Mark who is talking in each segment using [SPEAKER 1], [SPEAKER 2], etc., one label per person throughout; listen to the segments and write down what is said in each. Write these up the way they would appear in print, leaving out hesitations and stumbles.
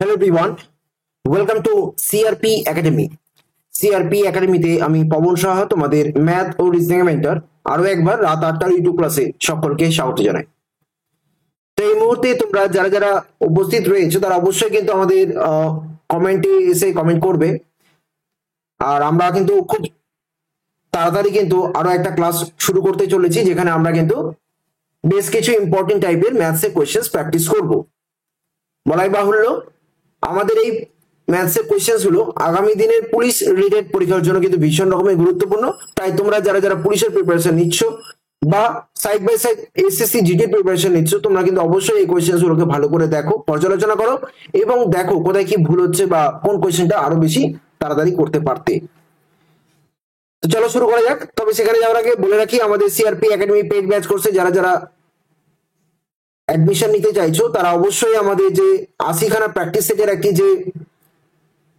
[SPEAKER 1] Hello everyone, welcome to CRP academy. CRP একাডেমিতে আমি পবন সাহা, তোমাদের ম্যাথ ও রিজনিং মেন্টর। আরো একবার রাত 8টার ইউটিউব ক্লাসে সকলকে স্বাগত জানাই। তো এই মুহূর্তে তোমরা যারা যারা উপস্থিত রয়েছে তারা অবশ্যই কিন্তু আমাদের কমেন্টে এসে কমেন্ট করবে। আর আমরা কিন্তু খুব তাড়াতাড়ি কিন্তু আরো একটা ক্লাস শুরু করতে চলেছি, যেখানে আমরা কিন্তু বেশ কিছু ইম্পর্টেন্ট টাইপের ম্যাথসের কোয়েশ্চেন্স প্র্যাকটিস করব। বলাই বাহুল্য, আমাদের এই ম্যাথসের কোয়েশ্চেন্স গুলো আগামী দিনের পুলিশ রিলেটেড পরীক্ষার জন্য কিন্তু ভীষণ রকমের গুরুত্বপূর্ণ। তাই তোমরা যারা যারা পুলিশের প্রিপারেশন নিচ্ছ বা side by side SSC GD preparation নিচ্ছ, তোমরা কিন্তু অবশ্যই এই কোয়েশ্চেন্স গুলোকে ভালো করে দেখো, পর্যালোচনা করো এবং দেখো কোথায় কি ভুল হচ্ছে বা কোন কোয়েশ্চেনটা আরো বেশি তাড়াতাড়ি করতে পারতে। তো চলো শুরু করা যাক। তবে সেখানে যাওয়ার আগে বলে রাখি, আমাদের সিআরপি একাডেমি পেইড ব্যাচ কোর্সে যারা যারা অ্যাডমিশন নিতে চাইছো তারা অবশ্যই আমাদের যে 80খানা প্র্যাকটিস সেটের একটি যে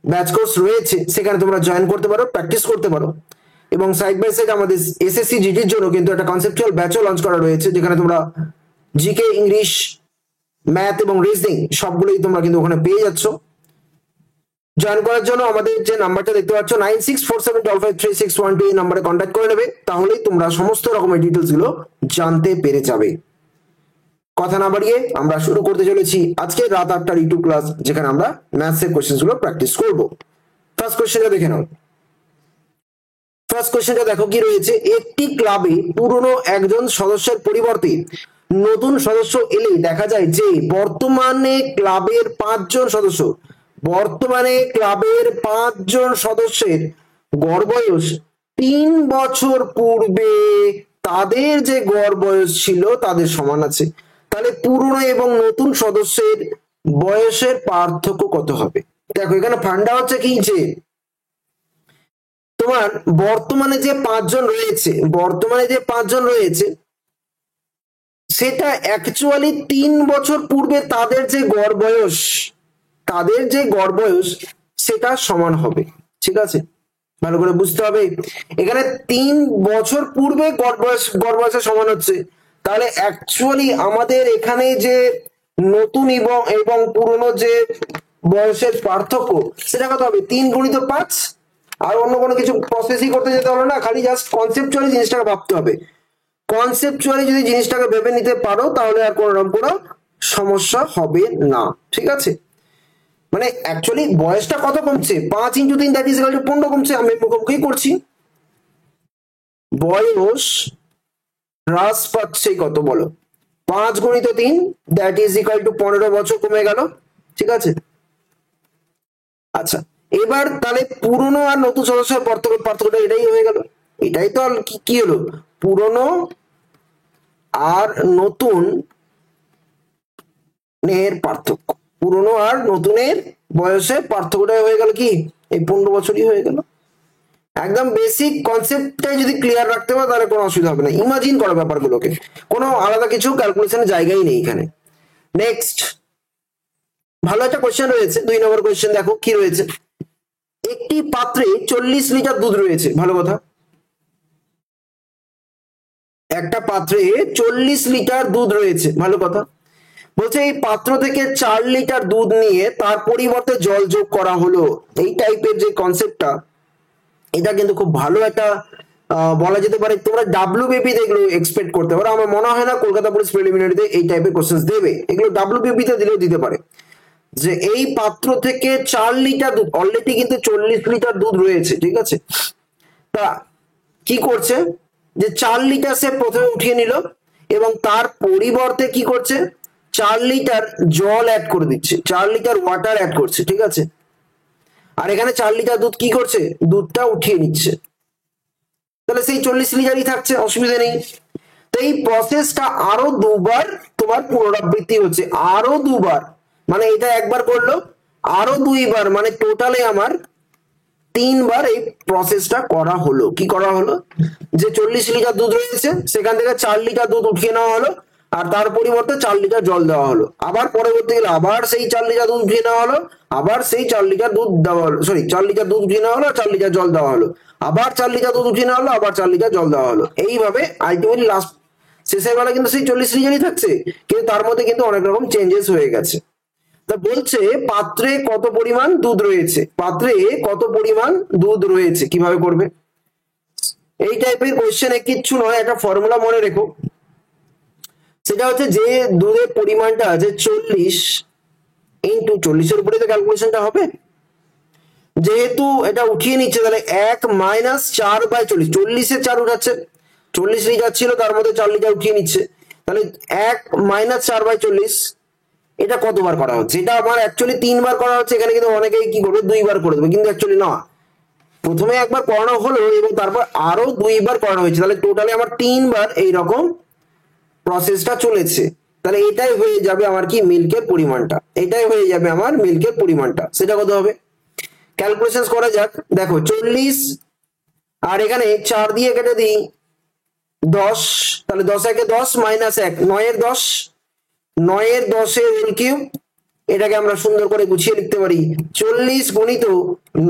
[SPEAKER 1] ব্যাচ কোর্স রয়েছে সেখানে তোমরা জয়েন করতে পারো, প্র্যাকটিস করতে পারো। এবং সাইড বাই সাইড আমাদের এসএসসি জিডির জন্য কিন্তু একটা কনসেপচুয়াল ব্যাচও লঞ্চ করা রয়েছে, যেখানে তোমরা জিকে, ইংলিশ, ম্যাথ এবং রিজনিং সবগুলোই তোমরা কিন্তু ওখানে পেয়ে যাচ্ছ। জয়েন করার জন্য আমাদের যে নাম্বারটা দেখতে পাচ্ছ 9647553612 এই নাম্বারে কন্ট্যাক্ট করে নেবে, তাহলেই তোমরা সমস্ত রকমের ডিটেলস গুলো জানতে পেরে যাবে। কথা না বাড়িয়ে আমরা শুরু করতে চলেছি আজকে রাত 8টার ইউটিউব ক্লাস, যেখানে আমরা ম্যাথসের কোশ্চেন গুলো প্র্যাকটিস করব। ফার্স্ট কোশ্চেনটা দেখে নাও। ফার্স্ট কোশ্চেনটা দেখো কি রয়েছে। একটি ক্লাবে পুরনো একজন সদস্যের পরিবর্তে নতুন সদস্য এলে দেখা যায় যে বর্তমানে ক্লাবের 5জন সদস্যের গড় বয়স 3 বছর পূর্বে তাদের যে গড় বয়স ছিল তাদের সমান আছে। তাহলে পুরনো এবং নতুন সদস্যের বয়সের পার্থক্য কত হবে? দেখো এখানে ফান্ডা হচ্ছে কি, যে তোমার বর্তমানে যে 5জন রয়েছে সেটা অ্যাকচুয়ালি 3 বছর পূর্বে তাদের যে গড় বয়স সেটা সমান হবে। ঠিক আছে, ভালো করে বুঝতে হবে। এখানে 3 বছর পূর্বে গড় বয়সের সমান হচ্ছে, তাহলে অ্যাকচুয়ালি আমাদের এখানে যে নতুন এবং পুরনো যে বয়সের পার্থক্য সেটা কত হবে? 3 গুণিত 5। আর অন্য কোনো কিছু প্রসেসই করতে যেতে হবে না, খালি জাস্ট কনসেপচুয়ালি জিনিসটাকে ভাবতে হবে। কনসেপচুয়ালি যদি জিনিসটাকে ভেবে নিতে পারো তাহলে আর কোনো রকম কোনো সমস্যা হবে না। ঠিক আছে, মানে অ্যাকচুয়ালি বয়সটা কত কমছে? 5 × 3 দ্যাট ইজ ইকুয়াল টু 15 কমছে। আমি মুখোমুখি করছি, বয়স হ্রাস পাচ্ছে কত বলো? 5 × 3 দ্যাট ইজ ইকুয়াল টু 15 বছর কমে গেল। ঠিক আছে, আচ্ছা এবার তাহলে পুরনো আর নতুন সদস্যের পার্থক্যটা এটাই হয়ে গেল। এটাই তো কি হলো? পুরনো আর নতুন এর পার্থক্য, পুরনো আর নতুনের বয়সের পার্থক্যটা হয়ে গেল কি? এই 15 বছরই হয়ে গেল। একদম বেসিক কনসেপ্টটাই যদি ক্লিয়ার রাখতে পারো তাহলে কোনো অসুবিধা হবে না। ইমাজিন করো ব্যাপারগুলোকে, কোনো আলাদা কিছু ক্যালকুলেশনের জায়গাই নেই এখানে। নেক্সট ভালো একটা কোয়েশ্চেন রয়েছে, 2 নম্বর কোয়েশ্চেন। দেখো কি রয়েছে। একটি পাত্রে 40 লিটার দুধ রয়েছে। ভালো কথা, একটা পাত্রে 40 লিটার দুধ রয়েছে। ভালো কথা। বলছে এই পাত্র থেকে 4 লিটার দুধ নিয়ে তার পরিবর্তে জল যোগ করা হলো। এই টাইপের যে কনসেপ্টটা, এটা কিন্তু খুব ভালো একটা বলা যেতে পারে। তোমরা ডাব্লিউবিপি তে এগুলো এক্সপেক্ট করতে পারো। আমার মনে হয় না কলকাতা পুলিশ প্রিলিমিনারিতে এই টাইপের কোশ্চেন দেবে। এগুলো ডাব্লিউবিপি তে দিলেও দিতে পারে, যে এই পাত্র থেকে 4 লিটার দুধ, অলরেডি কিন্তু 40 লিটার দুধ রয়েছে। ঠিক আছে, তা কি করছে, যে 4 লিটার সে প্রথমে উঠিয়ে নিল এবং তার পরিবর্তে কি করছে, 4 লিটার জল অ্যাড করে দিচ্ছে, 4 লিটার ওয়াটার অ্যাড করছে। ঠিক আছে, আর এখানে 4 লিটার দুধ কি করছে, দুধটা উঠিয়ে নিচ্ছে। তাহলে সেই 40 লিটারই থাকছে, অসুবিধা নেই। তো এই প্রসেসটা আরো 2বার তোমার পুনরাবৃত্তি হচ্ছে, আরো 2বার। মানে এটা একবার করলো, আরো 2বার, মানে টোটালে আমার 3বার এই প্রসেসটা করা হলো। কি করা হলো, যে 40 লিটার দুধ রয়েছে সেখান থেকে 4 লিটার দুধ উঠিয়ে নেওয়া হলো, আর তার পরিবর্তে 4 লিটার জল দেওয়া হলো। আবার পরবর্তী গেলে আবার সেই 4 লিটার দুধ উঠিয়ে নেওয়া হলো, আবার সেই 4 লিটার দুধ দেওয়া হলো, 4 লিটার দুধ উঠিয়ে নেওয়া হলো, 4 লিটার জল দেওয়া হলো, আবার 4 লিটার দুধ উঠিয়ে নেওয়া হলো, আবার 4 লিটার জল দেওয়া হলো। এইভাবে আলটিমেটলি লাস্ট শেষের বেলা কিন্তু সেই 40 লিটারই থাকছে, কিন্তু তার মধ্যে কিন্তু অনেক রকম চেঞ্জেস হয়ে গেছে। তো তা বলছে পাত্রে কত পরিমাণ দুধ রয়েছে, পাত্রে কত পরিমাণ দুধ রয়েছে, কিভাবে করবে? এই টাইপের কোয়েশ্চেনে কিচ্ছু নয়, একটা ফর্মুলা মনে রেখো। সেটা হচ্ছে যে দুধের পরিমাণটা আছে 40 ইন্টু 40-এর উপরে তো ক্যালকুলেশনটা হবে। যেহেতু এটা উঠিয়ে নিচ্ছে তাহলে 1 মাইনাস 4/40, 40-এ 4 উঠাচ্ছে, 40 লিটার ছিল তার মধ্যে 4 লিটার উঠিয়ে নিচ্ছে, তাহলে 1 মাইনাস 4/40 এটা কতবার করা হচ্ছে? এটা আমার অ্যাকচুয়ালি 3 বার করা হচ্ছে, এখানে কিন্তু অনেকেই কি করবে 2 বার করে দেবে, কিন্তু অ্যাকচুয়ালি না, প্রথমে একবার করানো হলো এবং তারপর আরো 2 বার করানো হয়েছে, তাহলে টোটালি আমার 3 বার এইরকম প্রসেসটা চলেছে। তাহলে এটাই হয়ে যাবে আমার কি মিল্কের পরিমাণটা, এটাই হয়ে যাবে আমার মিল্কের পরিমাণটা। সেটা কত হবে ক্যালকুলেশন করা যাক। দেখো 40 আর এখানে 4 দিয়ে কেটে দিই 10, তাহলে 10 একে 10 মাইনাস 1, 9-এর 10, 9-এর 10-এর হোল কিউব, এটাকে আমরা সুন্দর করে গুছিয়ে লিখতে পারি 40 গুণিত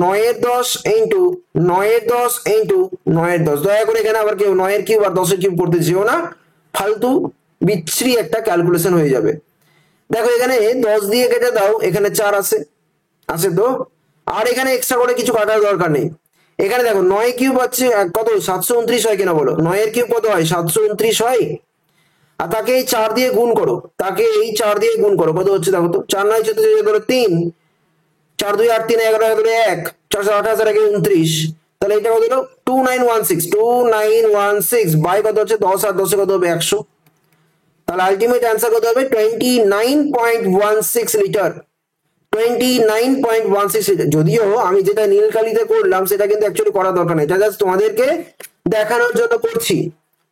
[SPEAKER 1] 9-এর 10 ইন্টু 9-এর 10 ইন্টু 9-এর 10। দয়া করে এখানে আবার কেউ 9-এর কিউব আর 10-এর কিউব করতে যেও না, ফালতু বিচ্ছিরি একটা ক্যালকুলেশন হয়ে যাবে। দেখো এখানে 10 দিয়ে কেটে দাও, এখানে 4 আছে, আছে তো, আর এখানে এক্সট্রা করে কিছু কাটার দরকার নেই। এখানে দেখো 9 কিউব হচ্ছে কত 729 হয় কিনা বলো, 9-এর কিউব কত হয় 729 হয়, আর তাকে এই 4 দিয়ে গুণ করো, তাকে এই 4 দিয়ে গুণ করো, কত হচ্ছে দেখো তো, 4 9 14 ধরো 3, 4 2 8 3 11 11 1, 428 আর 29, তাহলে এটা কত হলো 2916 বাই কত হচ্ছে 10 আর 10 কত হবে 100, তাহলে আলটিমেট অ্যান্সার কত হবে 29.16 লিটার, 29.16 লিটার। যদিও আমি যেটা নীল কালিতে করলাম সেটা কিন্তু অ্যাকচুয়ালি করা দরকার নেই, এটা জাস্ট তোমাদেরকে দেখানোর জন্য করছি।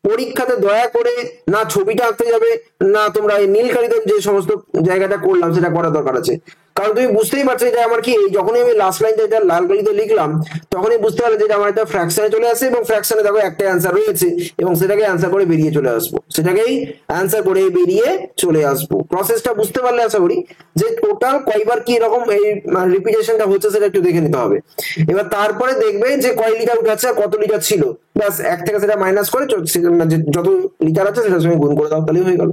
[SPEAKER 1] পরীক্ষাতে দয়া করে না ছবিটা আঁকতে যাবে না তোমরা এই নীল কালিতে যে সমস্ত জায়গাটা করলাম সেটা করা দরকার আছে, কারণ তুমি বুঝতেই পারছো এটা আমার কি, যখনই আমি লাস্ট লাইনটা এটা লাল কালিতে লিখলাম তখনই বুঝতে পারলে যে আমার একটা ফ্র্যাকশনে চলে আসে এবং ফ্র্যাকশনে দেখো একটা অ্যান্সার রয়েছে এবং সেটাকে অ্যান্সার করে বেরিয়ে চলে আসবো, সেটাকেই অ্যান্সার করে বেরিয়ে চলে আসবো। প্রসেসটা বুঝতে পারলে আশা করি যে টোটাল কয়বার কি এরকম এই রিপিটেশনটা হচ্ছে সেটা একটু দেখে নিতে হবে। এবার তারপরে দেখবে যে কয় লিটার উঠাচ্ছে আর কত লিটার ছিল, ব্যাস 1 থেকে সেটা মাইনাস করে যত লিটার আছে সেটার সঙ্গে গুণ করে দাও, তাহলেই হয়ে গেল।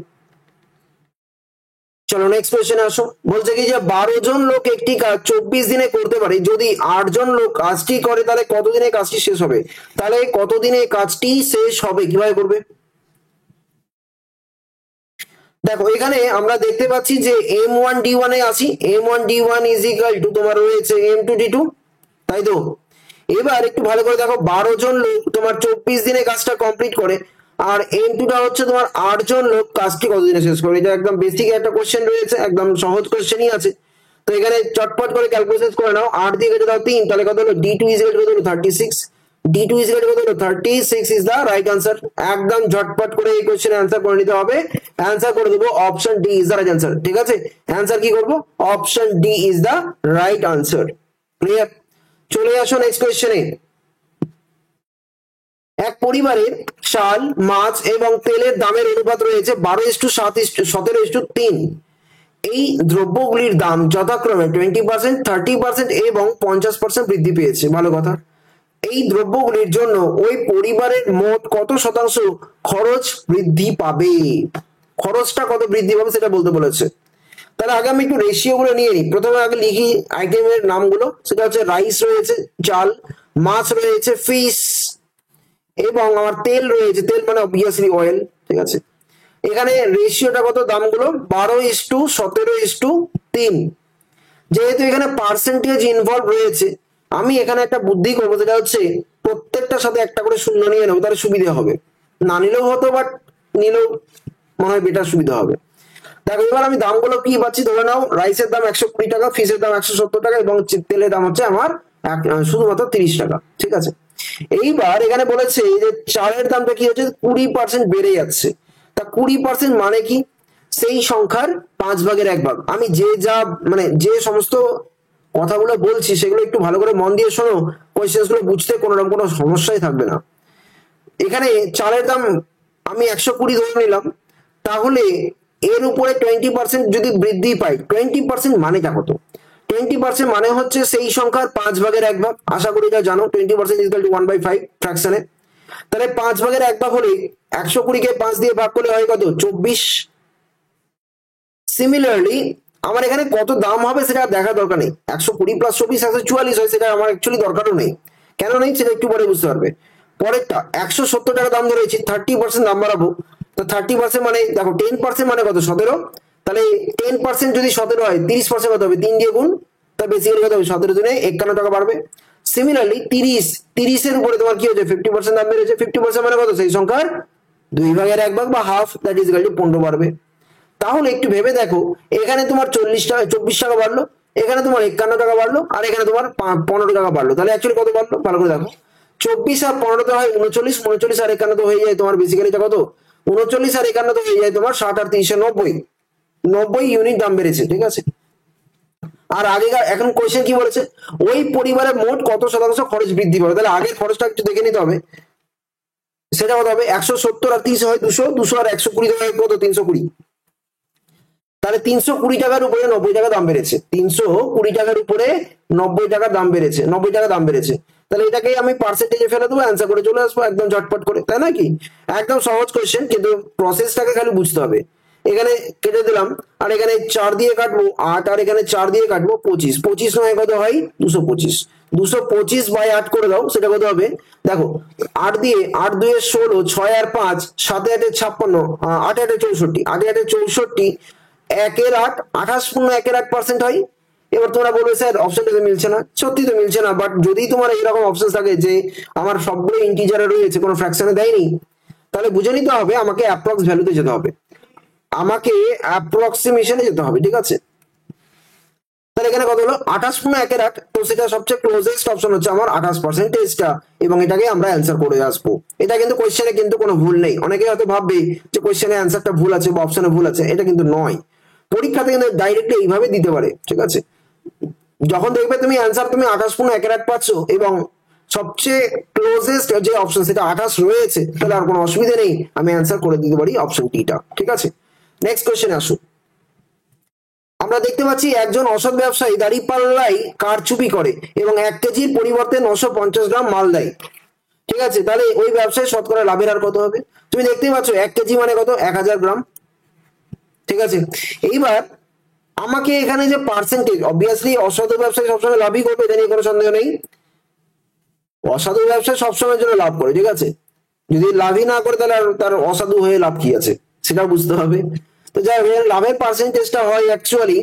[SPEAKER 1] চলো নেক্সট কোয়েশ্চেনে আসো। বলছে কি যে 12 জন লোক একটি কাজ 24 দিনে করতে পারে, যদি 8 জন লোক কাজটি করে তাহলে কতদিনে কাজটি শেষ হবে? তাহলে কতদিনে কাজটি শেষ হবে কিভাবে করবে? দেখো এখানে আমরা দেখতে পাচ্ছি যে M1D1 এ আসি, M1D1 ইজ ইকুয়াল টু তোমার রয়েছে M2D2, তাই তো। এবার একটু ভালো করে দেখো 12 জন লোক তোমার 24 দিনে কাজটা কমপ্লিট করে, আর M2টা হচ্ছে তোমার 8 জন লোক কাজটি কতদিনে শেষ করে। এটা একদম বেসিক একটা কোশ্চেন রয়েছে, একদম সহজ কোশ্চেনই আছে। তো এখানে চটপট করে ক্যালকুলেশন করে নাও, 8 দিয়ে কেটে দাও 3, তাহলে কত হলো D2 ইজ ইকুয়াল টু কত হলো 36, D2 ইজ ইকুয়াল টু কত হলো 36 ইজ দা রাইট আনসার। একদম ঝটপট করে এই কোশ্চেনের আনসার করে নিতে হবে, আনসার করে দেবো option D is the right answer, ঠিক আছে। আনসার কি করব, option D is the right answer, clear. চলে আসো নেক্সট কোশ্চেনে। এক পরিবারের চাল, মাছ এবং তেলের দামের অনুপাত রয়েছে 12:7:17:3। এই দ্রব্যগুলির দাম যথাক্রমে 20%, 30% এবং 50% বৃদ্ধি পেয়েছে। ভালো কথা। এই দ্রব্যগুলির জন্য ওই পরিবারের মোট কত শতাংশ খরচ বৃদ্ধি পাবে? খরচটা কত বৃদ্ধি পাবে সেটা বলতে বলেছে। তাহলে আগে আমি একটু রেশিও গুলো নিয়ে নিই। প্রথমে আগে লিখি আইটেমের নামগুলো, সেটা হচ্ছে রাইস রয়েছে, চাল, মাছ রয়েছে, ফিশ, এবং আমার তেল রয়েছে, তেল মানে অবভিয়াসলি অয়েল, ঠিক আছে। এখানে রেশিওটা কত, দামগুলো 12:17:3। যেহেতু এখানে পার্সেন্টেজ ইনভলভ রয়েছে, আমি এখানে একটা বুদ্ধি করবো, সেটা হচ্ছে প্রত্যেকটার সাথে একটা করে শূন্য নিয়ে নেবো, তাহলে সুবিধা হবে। না নিলেও হতো, বাট নিলেও মনে হয় বেটার সুবিধা হবে। দেখো এবার আমি দামগুলো কি পাচ্ছি, ধরে নাও রাইসের দাম 120 টাকা, ফিশের দাম 170 টাকা এবং তেলের দাম হচ্ছে আমার শুধুমাত্র 30 টাকা, ঠিক আছে। এইবার এখানে বলেছে যে চালের দামটা কি হচ্ছে 20% বেড়ে যাচ্ছে। তা 20% মানে কি, সেই সংখ্যার 5/1 ভাগ। আমি যে সমস্ত কথাগুলো বলছি সেগুলো একটু ভালো করে মন দিয়ে শোনো, কোয়েশ্চেন গুলো বুঝতে কোনোরকম কোনো সমস্যাই থাকবে না। এখানে চালের দাম আমি 120 ধরে নিলাম, তাহলে এর উপরে 20% যদি বৃদ্ধি পাই, 20% মানেটা কত? 20% মানে হচ্ছে সেই সংখ্যার 5/1 ভাগ। আশা করি এটা জানো, 20% ইজ ইকুয়াল টু 1/5 ফ্র্যাকশনে। তাহলে 5/1 হলে 120 কে 5 দিয়ে ভাগ করলে হয় কত, 24। সিমিলারলি আমার এখানে কত দাম হবে সেটা দেখার দরকার নেই। 120 প্লাস 24 144 হয়, সেটা আমার অ্যাকচুয়ালি দরকারও নেই। কেন নেই সেটা একটু পরে বুঝতে পারবে। পরেরটা 170 টাকা দাম ধরেছি, 30% দাম বাড়াবো। তো 30% মানে দেখো 10% মানে কত, 17। তাহলে 10% যদি 17 হয়, 30% কত হবে, 3 দিয়ে গুণ। তা বেসিক্যালি কত হবে, 17 দিনে 51 টাকা বাড়বে। সিমিলারলি 30 এর উপরে তোমার কি হচ্ছে, 50% দাম বেড়েছে। 50% মানে কত, সেই সংখ্যার 2/1 বা half, that is equal two 15 বাড়বে। তাহলে একটু ভেবে দেখো, এখানে তোমার 40 টাকা 24 টাকা বাড়লো, এখানে তোমার 51 টাকা বাড়লো, আর এখানে তোমার 15 টাকা বাড়লো। তাহলে অ্যাকচুয়ালি কত বাড়লো ভালো করে দেখো, 24 আর 15 হয় 39, 39 আর 51 হয়ে যায় তোমার বেসিক্যালি কত, 39 আর 51 হয়ে যায় তোমার 60 আর 30 90, 90 ইউনিট দাম বেড়েছে, ঠিক আছে। আর আগেকার এখন কোয়েশ্চেন কি বলেছে, ওই পরিবারের মোট কত শতাংশ খরচ বৃদ্ধি পাবে। তাহলে আগের খরচটা একটু দেখে নিতে হবে, সেটা কত হবে, 170 আর 30 হয় 200, 200 আর 120 হয় কত, 320। তাহলে 320 টাকার উপরে 90 টাকা দাম বেড়েছে, 320 টাকার উপরে 90 টাকার দাম বেড়েছে, 90 টাকা দাম বেড়েছে। তাহলে এটাকে আমি পার্সেন্টেজে ফেলে দেবো, অ্যান্সার করে চলে আসবো একদম ঝটপট করে, তাই না কি? একদম সহজ কোয়েশ্চেন, কিন্তু প্রসেসটাকে খালি বুঝতে হবে। এখানে কেটে দিলাম, আর এখানে 4 দিয়ে কাটবো 8, আর এখানে 4 দিয়ে কাটবো 25, 25 নয় কত হয় 225, 225 বাই 8 করে দাও, সেটা কত হবে দেখো, 8 দিয়ে 8 2 16, 6 আর 5 7 8 56, 8 8 64, 8 8 64, 1/8, 28.18% হয়। এবার তোমরা বলবে স্যার অপশনটা তো মিলছে না, সত্যি তো মিলছে না, বাট যদি তোমার এইরকম অপশন থাকে যে আমার সবগুলো ইন্টিজারে রয়েছে, কোনো ফ্র্যাকশনে দেয়নি, তাহলে বুঝে নিতে হবে আমাকে অ্যাপ্রক্স ভ্যালুতে যেতে হবে, আমাকে অ্যাপ্রক্সিমেশনে যেতে হবে, ঠিক আছে। তাহলে এখানে কত হলো 28.18, তো সেটা সবচেয়ে ক্লোজেস্ট অপশন হচ্ছে আমার 28%টা, এবং এটাকে আমরা অ্যান্সার করে আসবো। এটা কিন্তু কোয়েশ্চেনে কিন্তু কোনো ভুল নেই। অনেকে হয়তো ভাববে যে কোয়েশ্চেনে অ্যান্সারটা ভুল আছে বা অপশনে ভুল আছে, এটা কিন্তু নয়। পরীক্ষাতে কিন্তু ডাইরেক্টলি এইভাবে দিতে পারে, ঠিক আছে। যখন দেখবে তুমি অ্যান্সার তুমি 28.18 পাচ্ছ এবং সবচেয়ে ক্লোজেস্ট যে অপশন সেটা 28 রয়েছে, তাহলে আর কোনো অসুবিধা নেই, আমি অ্যান্সার করে দিতে পারি অপশন টিটা, ঠিক আছে। নেক্সট কোয়েশ্চেনে আসুন। আমরা দেখতে পাচ্ছি একজন অসৎ ব্যবসায়ী দাঁড়িপাল্লায় কারচুপি করে এবং 1 কেজির পরিবর্তে 950 গ্রাম মাল দেয়, ঠিক আছে। তাহলে ওই ব্যবসায় শতকরা লাভের হার কত হবে? তুমি দেখতেই পাচ্ছ 1 কেজি মানে কত, 1000 গ্রাম, ঠিক আছে। এইবার আমাকে এখানে যে পার্সেন্টেজ, অবভিয়াসলি অসাধু ব্যবসায়ী সবসময় লাভই করবে, এটা নিয়ে কোনো সন্দেহ নেই। অসাধু ব্যবসায় সবসময়ের জন্য লাভ করে, ঠিক আছে। যদি লাভই না করে তাহলে তার অসাধু হয়ে লাভ কি আছে, সেটাও বুঝতে হবে। তো যাই হোক, লাভের পার্সেন্টেজটা হয় অ্যাকচুয়ালি,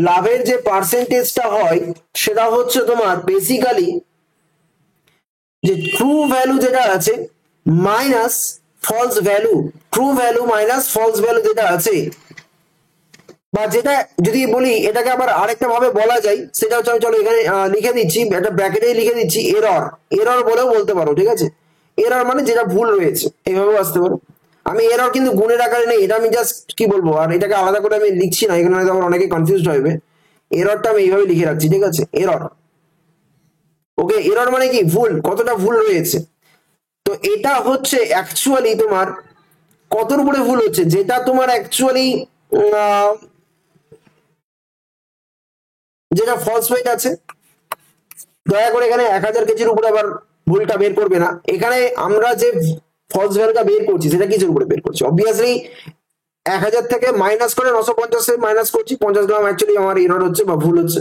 [SPEAKER 1] লাভের যে পার্সেন্টেজটা হয় সেটা হচ্ছে তোমার বেসিক্যালি যে ট্রু ভ্যালু যেটা আছে minus false value, true value minus false value যেটা আছে, বা যেটা যদি বলি এটাকে আবার আরেকটা ভাবে বলা যায়, সেটা হচ্ছে, আমি চলো এখানে লিখে দিচ্ছি, একটা ব্র্যাকেটে লিখে দিচ্ছি এরর, এরর বলেও বলতে পারো, ঠিক আছে। এরর মানে যেটা ভুল রয়েছে, এইভাবেও আসতে পারো। আমি এরর কিন্তু গুণের আকারে নেই, এটা আমি জাস্ট কি বলবো, আর এটাকে আলাদা করে আমি লিখছি না, এখানে হয়তো আবার অনেকে কনফিউজড হবে। এররটা আমি এইভাবে লিখে রাখছি, ঠিক আছে, এরর। ওকে, এরর মানে কি, ভুল, কতটা ভুল রয়েছে। তো এটা হচ্ছে অ্যাকচুয়ালি তোমার কতর উপরে ভুল হচ্ছে, যেটা তোমার অ্যাকচুয়ালি যেটা ফলস ওয়েট আছে। দয়া করে এখানে 1000 কেজির উপরে আবার ভুলটা বের করবে না। এখানে আমরা যে ফলস ভ্যালুটা বের করছি সেটা কিসের উপরে বের করছি, অবভিয়াসলি 1000 থেকে মাইনাস করে 950 মাইনাস করছি, 50 গ্রাম অ্যাকচুয়ালি আমার এরর হচ্ছে বা ভুল হচ্ছে।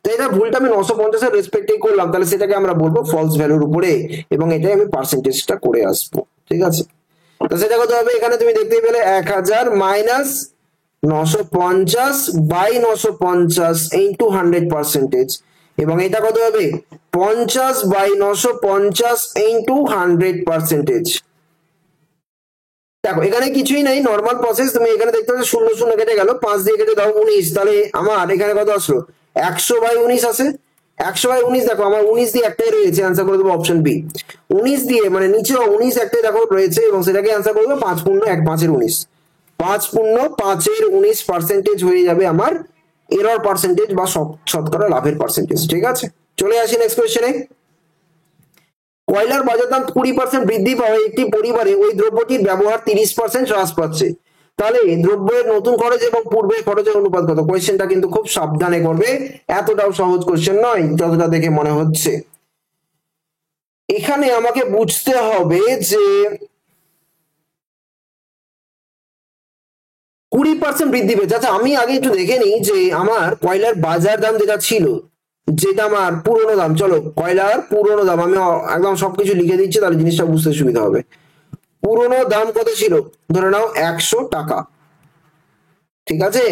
[SPEAKER 1] তো এটা ভুলটা আমি 950 রেসপেক্টে করলাম, তাহলে সেটাকে আমরা বলবো ফলস ভ্যালুর উপরে, এবং এটাই আমি পার্সেন্টেজটা করে আসবো, ঠিক আছে। তো সেটা কত হবে, এখানে তুমি দেখতেই পেলে 1000 মাইনাস 950 বাই 950 ইন্টু 100%, এবং এটা কত হবে 50 বাই 950 ইন্টু 100%। দেখো এখানে কিছুই নাই, নর্মাল প্রসেস। তুমি এখানে দেখতে পাচ্ছ 0 0 কেটে গেল, 5 দিয়ে কেটে দাও 19, তাহলে আমার এখানে কত আসলো 100 বাই 19 আছে। 100 বাই 19, দেখো আমার 19 দিয়ে একটাই রয়েছে, অ্যান্সার করে দেবো অপশন বি। 19 দিয়ে মানে নিচে 19 একটাই দেখো রয়েছে, এবং সেটাকে অ্যান্সার করবো 5 পূর্ণ 1 5 এর 19, 5 পূর্ণ 5 এর 19% হয়ে যাবে আমার এরর পার্সেন্টেজ বা শতকরা লাভের পার্সেন্টেজ, ঠিক আছে। চলে আসি নেক্সট কোয়েশ্চেনে। কয়লার বাজার দাম 20% বৃদ্ধি পাওয়ায় একটি পরিবারে ওই দ্রব্যটির ব্যবহার 30% হ্রাস পাচ্ছে, তাহলে দ্রব্যের নতুন খরচ এবং পূর্বের খরচের অনুপাত কত? কোয়েশ্চেনটা কিন্তু খুব সাবধানে করবে, এতটাও সহজ কোয়েশ্চেন নয় যতটা দেখে মনে হচ্ছে। এখানে আমাকে বুঝতে হবে যে 20% বৃদ্ধি পেয়েছে। আচ্ছা আমি আগে একটু দেখে নিই যে আমার কয়লার বাজার দাম যেটা ছিল, যেটা আমার পুরোনো দাম, চলো কয়লার পুরোনো দাম আমি একদম সবকিছু লিখে দিচ্ছি, তাহলে জিনিসটা বুঝতে সুবিধা হবে। পুরোনো দাম কত ছিল, ধরে নাও 100 টাকা, ঠিক আছে।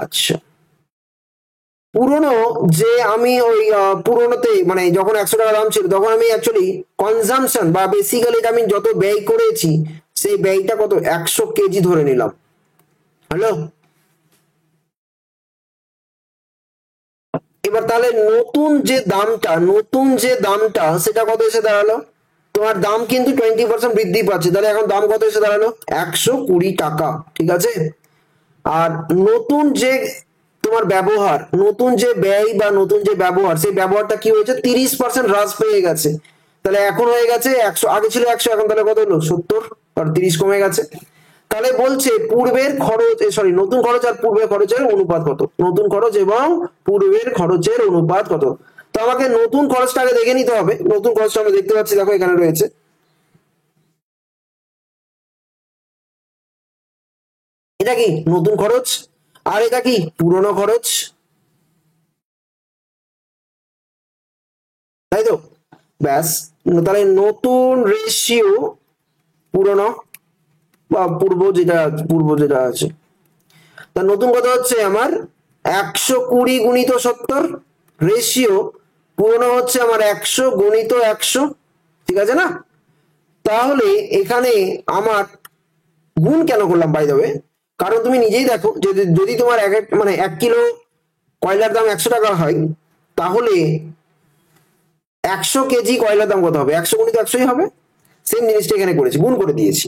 [SPEAKER 1] আচ্ছা পুরোনো যে আমি ওই পুরোনোতে মানে যখন 100 টাকা দাম ছিল তখন আমি অ্যাকচুয়ালি কনজামশন বা বেসিক্যালি আমি যত ব্যয় করেছি সেই ব্যয়টা কত 100 কেজি ধরে নিলাম। হ্যালো, এবার তাহলে নতুন যে দামটা সেটা কত এসে দাঁড়ালো, তোমার দাম কিন্তু 20% বৃদ্ধি পাচ্ছে, তাহলে এখন দাম কত এসে দাঁড়ালো 120 টাকা, ঠিক আছে। আর নতুন যে তোমার ব্যবহার, নতুন যে ব্যয় বা নতুন যে ব্যবহার, সেই ব্যবহারটা কি হয়েছে 30% হ্রাস পেয়ে গেছে, তাহলে এখন হয়ে গেছে 100, আগে ছিল 100, এখন তাহলে কত হলো 70, আর 30 কমে গেছে। তাহলে বলছে পূর্বের খরচ সরি নতুন খরচ আর পূর্বের খরচের অনুপাত কত, নতুন খরচ এবং পূর্বের খরচের অনুপাত কত। তো আমাকে নতুন খরচটা আগে দেখে নিতে হবে। নতুন খরচটা আমরা দেখতে পাচ্ছি, দেখো এখানে রয়েছে, এটা কি নতুন খরচ আর এটা কি পুরনো খরচ, তাই তো। ব্যাস, তাহলে নতুন রেশিও পুরনো বা পূর্ব যেটা আছে, তা নতুন কথা হচ্ছে আমার 120 × 70, রেশিও পুরনো হচ্ছে আমার 100 × 100, ঠিক আছে না। তাহলে এখানে আমার গুণ কেন করলাম বাই দ্য ওয়ে, কারণ তুমি নিজেই দেখো যদি তোমার মানে 1 কিলো কয়লার দাম 100 টাকা হয়, তাহলে 100 কেজি কয়লার দাম কত হবে, 100 × 100ই হবে। সেম জিনিসটা এখানে করেছি, গুণ করে দিয়েছি।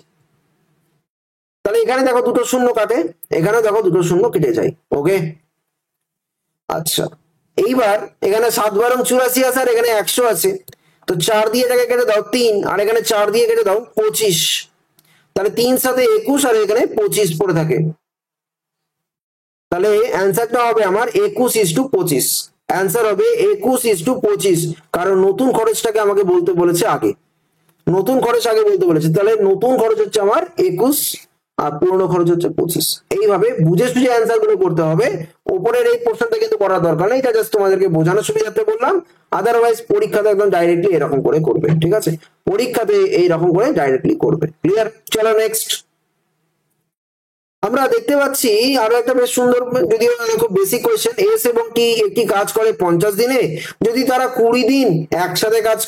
[SPEAKER 1] তাহলে এখানে দেখো দুটো শূন্য কাটে, এখানে দেখো দুটো শূন্য কেটে যায়, ওকে। আচ্ছা এইবার এখানে 7×12 = 84 আছে আর এখানে 100 আছে, তো 4 দিয়ে এটাকে কেটে দাও 3, আর এখানে 4 দিয়ে কেটে দাও 25, তাহলে 3 সাথে 21 আর এখানে 25 পড়ে থাকে, তাহলে অ্যান্সারটা হবে আমার 21:25। অ্যান্সার হবে 21:25, কারণ নতুন খরচটাকে আমাকে বলতে বলেছে আগে, নতুন খরচ আগে বলতে বলেছে, তাহলে নতুন খরচ হচ্ছে আমার 21 আর পুরনো খরচ হচ্ছে 25। এইভাবে বুঝে সুঝে অ্যান্সার গুলো করতে হবে। উপরের এই পোর্শনটা কিন্তু করার দরকার নেই, এটা জাস্ট তোমাদেরকে বোঝানোর সুবিধার্থে বললাম। আদারওয়াইজ পরীক্ষাতে একদম ডাইরেক্টলি এরকম করে করবে, ঠিক আছে, পরীক্ষাতে এইরকম করে ডাইরেক্টলি করবে। ক্লিয়ার, চলো নেক্সট। আমরা দেখতে পাচ্ছি আরো একটা বেশ সুন্দর, যদিও খুব বেসিক কোয়েশ্চেন, এস এবং টি একটি কাজ করে 50 দিনে, যদি তারা 20 দিন একসাথে কাজ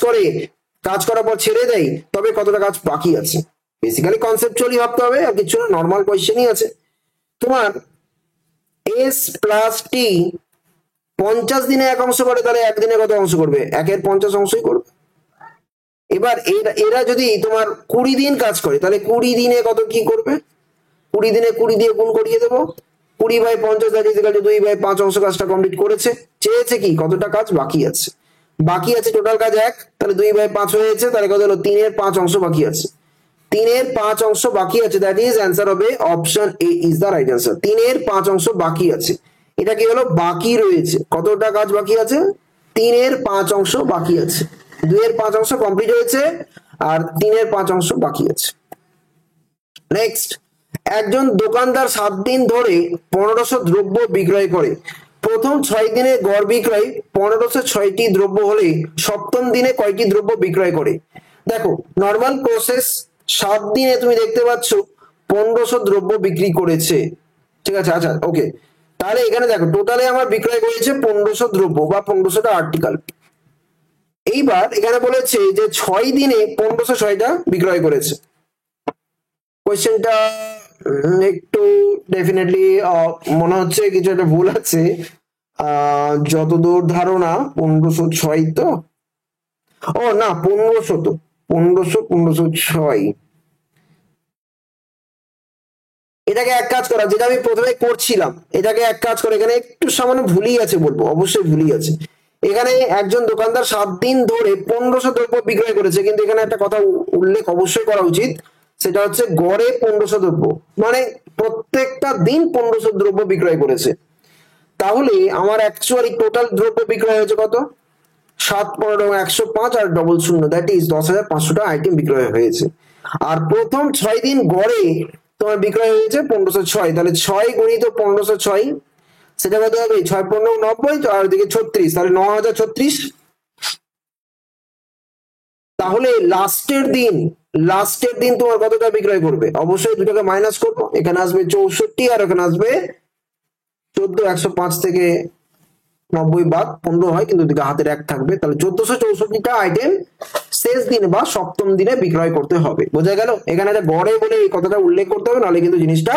[SPEAKER 1] করার পর ছেড়ে দেয় তবে কতটা কাজ বাকি আছে। বেসিক্যালি কনসেপচুয়ালি ভাবতে হবে, আর কিছু নর্মাল কোয়েশ্চেনই আছে। তোমার এস প্লাস টি 50 দিনে এক অংশ করে, তাহলে একদিনে কত অংশ করবে, 1/50 অংশই করবে। এবার এরা যদি তোমার 20 দিন কাজ করে, তাহলে 20 দিনে কত কি করবে, 20 দিনে 20 দিয়ে গুণ করিয়ে দেবো, 20/50 দ্যাট ইজ ইকুয়াল টু 2/5 অংশ কাজটা কমপ্লিট করেছে। চেয়েছে কি কতটা কাজ বাকি আছে, বাকি আছে টোটাল কাজ 1, তাহলে 2/5 হয়েছে, তাহলে কত হলো 3/5 অংশ বাকি আছে, 3/5 অংশ বাকি আছে, দ্যাট ইজ অ্যান্সার হবে option A is the right answer. 3/5 অংশ বাকি আছে, এটা কি হলো বাকি রয়েছে, কতটা কাজ বাকি আছে 3/5 অংশ বাকি আছে, 2/5 অংশ কমপ্লিট হয়েছে আর 3/5 অংশ বাকি আছে। নেক্সট, একজন দোকানদার 7 দিন ধরে 1500 দ্রব্য বিক্রয় করে, প্রথম 6 দিনে গড় বিক্রয় 1506টি দ্রব্য হলে সপ্তম দিনে কয়টি দ্রব্য বিক্রয় করে। দেখো নর্মাল প্রসেস, 7 দিনে তুমি দেখতে পাচ্ছ 1500 দ্রব্য বিক্রি করেছে, ঠিক আছে। আচ্ছা ওকে, তাহলে এখানে দেখো টোটালে আমার বিক্রয় করেছে 1500 দ্রব্য বা 1500টা আর্টিকেল। এইবার এখানে বলেছে যে 6 দিনে 1506টা বিক্রয় করেছে। কোয়েশ্চেনটা একটু ডেফিনেটলি মনে হচ্ছে কিছু একটা ভুল আছে, যতদূর ধারণা 1506 তো, ও না 1500, তো 1506, এটাকে এক কাজ করা, যেটা আমি প্রথমে করছিলাম এটাকে এক কাজ করে, এখানে একটু সামান্য ভুলই আছে বলবো, অবশ্যই ভুলই আছে। এখানে একজন দোকানদার 7 দিন ধরে 1500 দ্রব্য বিক্রয় করেছে, কিন্তু এখানে একটা কথা উল্লেখ অবশ্যই করা উচিত, সেটা হচ্ছে গড়ে 1500 দ্রব্য, মানে প্রত্যেকটা দিন 1500 দ্রব্য বিক্রয় করেছে। তাহলে আমার অ্যাকচুয়ালি টোটাল দ্রব্য বিক্রয় হয়েছে কত, 7 15 105 আর ডবল শূন্য, দ্যাট ইজ 10,500টা আইটেম বিক্রয় হয়েছে। আর প্রথম 6 দিন গড়ে তোমার বিক্রয় হয়েছে 1506, তাহলে 6 গুণিত 1506, সেটা কত হবে? 6×15 = 90, আর ওদিকে 36, তাহলে 9036। তাহলে লাস্টের দিন তোমার কতটা বিক্রয় করবে? অবশ্যই দুটোকে মাইনাস করবো, এখানে আসবে 64 আর এখানে আসবে 14, 105 থেকে 90 বাদ 15 হয়, কিন্তু দিকে হাতের 1 থাকবে, তাহলে 1464টা আইটেম শেষ দিন বা সপ্তম দিনে বিক্রয় করতে হবে। বোঝা গেল? এখানে একটা গড়ে বলে এই কথাটা উল্লেখ করতে হবে, নাহলে কিন্তু জিনিসটা